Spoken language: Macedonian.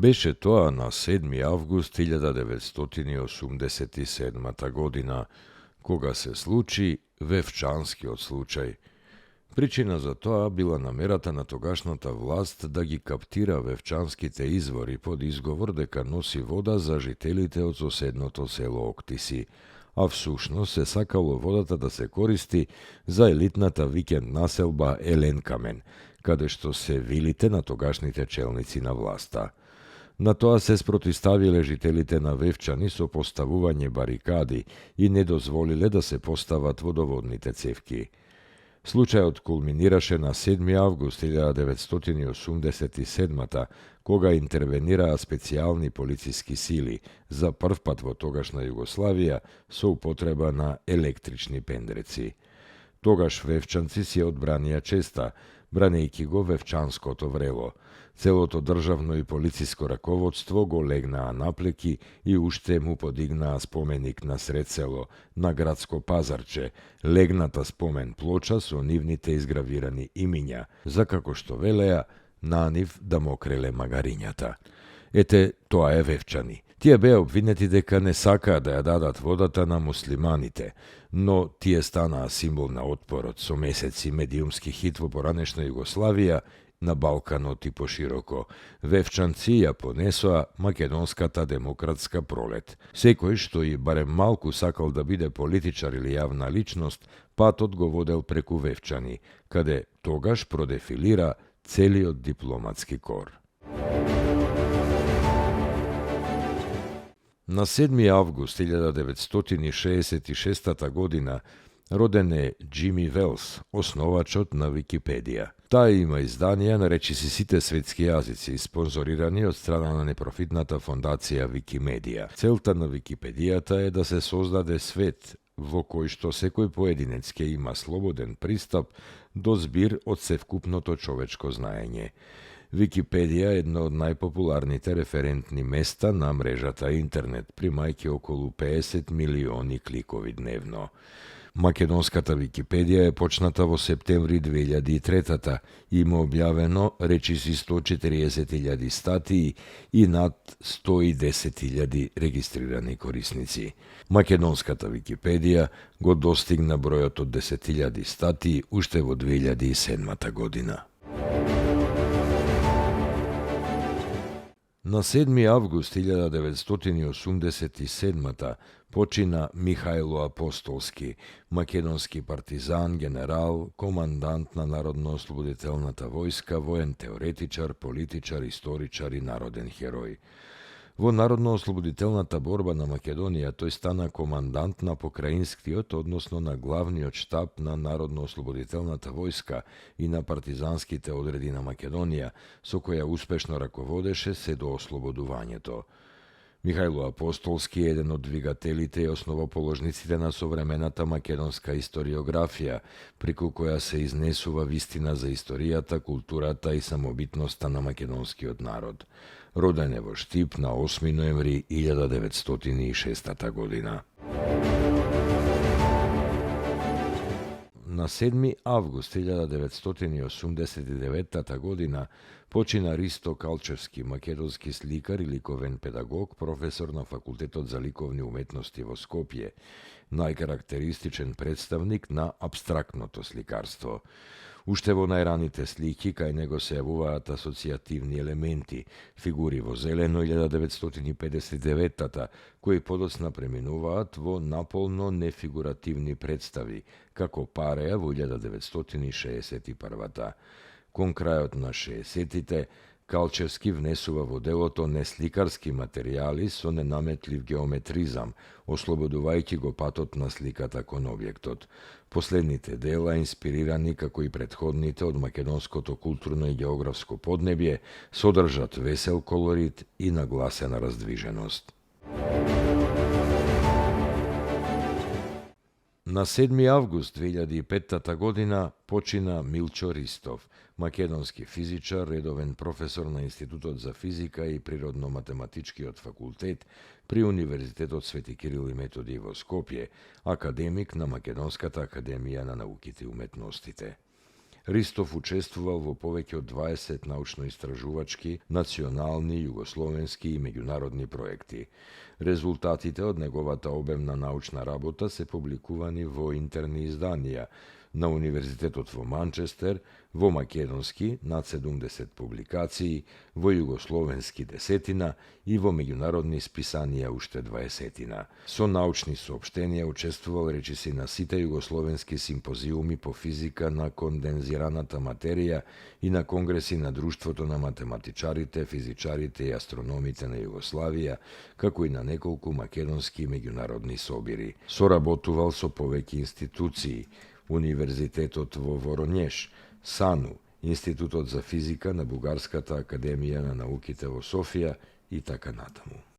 Беше тоа на 7. август 1987 година, кога се случи Вевчанскиот случај. Причина за тоа била намерата на тогашната власт да ги каптира вевчанските извори под изговор дека носи вода за жителите од соседното село Октиси, а всушност се сакало водата да се користи за елитната викенд населба Еленкамен, каде што се вилите на тогашните челници на власта. На тоа се спротиставиле жителите на Вевчани со поставување барикади и не дозволиле да се постават водоводните цевки. Случајот кулминираше на 7. август 1987 кога интервенираа специјални полициски сили за прв пат во тогашна Југославија со употреба на електрични пендреци. Тогаш вевчанци си одбранија честа, бранејќи го вевчанското врело. Целото државно и полициско раководство го легнаа наплеки и уште му подигнаа споменик на сред село, на градско пазарче, легната спомен плоча со нивните изгравирани имиња, за како што велеа, на нив да мокреле магарињата. Ете, тоа е Вевчани. Тие беа обвинети дека не сакаа да ја дадат водата на муслиманите, но тие станаа символ на отпорот со месеци медиумски хит во поранешна Југославија, на Балканот и пошироко. Вевчанци ја понесоа македонската демократска пролет. Секој што и барем малку сакал да биде политичар или јавна личност, патот го водел преку Вевчани, каде тогаш продефилира целиот дипломатски кор. На 7. август 1966 година роден е Џими Велс, основачот на Википедија. Таа има изданија на речиси сите светски јазици, спонзорирани од страна на непрофитната фондација Викимедија. Целта на Википедијата е да се создаде свет во кој што секој поединец ќе има слободен пристап до збир од севкупното човечко знаење. Википедија е едно од најпопуларните референтни места на мрежата интернет, примајќи околу 50 милиони кликови дневно. Македонската Википедија е почната во септември 2003 и има објавено речиси 140.000 статии и над 110.000 регистрирани корисници. Македонската Википедија го достигна бројот од 10.000 статии уште во 2007 година. На 7. август 1987 почина Михајло Апостолски, македонски партизан, генерал, командант на Народно-ослободителната војска, воен теоретичар, политичар, историчар и народен херој. Во Народно-ослободителната борба на Македонија тој стана командант на покраинскиот, односно на главниот штаб на Народно-ослободителната војска и на партизанските одреди на Македонија, со која успешно раководеше се до ослободувањето. Михајло Апостолски е еден од двигателите и основоположниците на современата македонска историографија, преку која се изнесува вистина за историјата, културата и самобитноста на македонскиот народ. Роден е во Штип на 8. ноември 1906 година. На 7. август 1989 година почина Ристо Калчевски, македонски сликар и ликовен педагог, професор на Факултетот за ликовни уметности во Скопје, најкарактеристичен представник на абстрактното сликарство. Уште во најраните слики кај него се јавуваат асоцијативни елементи, фигури во зелено 1959 кои подоцна преминуваат во наполно нефигуративни представи, како Пареја во 1961 Кон крајот на 60-тите, Калчевски внесува во делото несликарски материјали со ненаметлив геометризам, ослободувајќи го патот на сликата кон објектот. Последните дела, инспирирани како и претходните од македонското културно и географско поднебје, содржат весел колорит и нагласена раздвиженост. На 7. август 2005 година почина Милчо Ристов, македонски физичар, редовен професор на Институтот за физика и природно-математичкиот факултет при Универзитетот Свети Кирил и Методиј во Скопје, академик на Македонската академија на науките и уметностите. Ристов учествувал во повеќе од 20 научно-истражувачки, национални, југословенски и меѓународни проекти. Резултатите од неговата обемна научна работа се публикувани во интерни изданија, на Универзитетот во Манчестер, во македонски над 70 публикации, во југословенски 10 и во меѓународни списанија уште 20. Со научни соопштенија учествувал речиси на сите југословенски симпозиуми по физика на кондензираната материја и на конгреси на Друштвото на математичарите, физичарите и астрономите на Југославија, како и на неколку македонски и меѓународни собири. Соработувал со повеќе институции: Универзитетот во Воронеж, САНУ, Институтот за физика на Бугарската академија на науките во Софија и така натаму.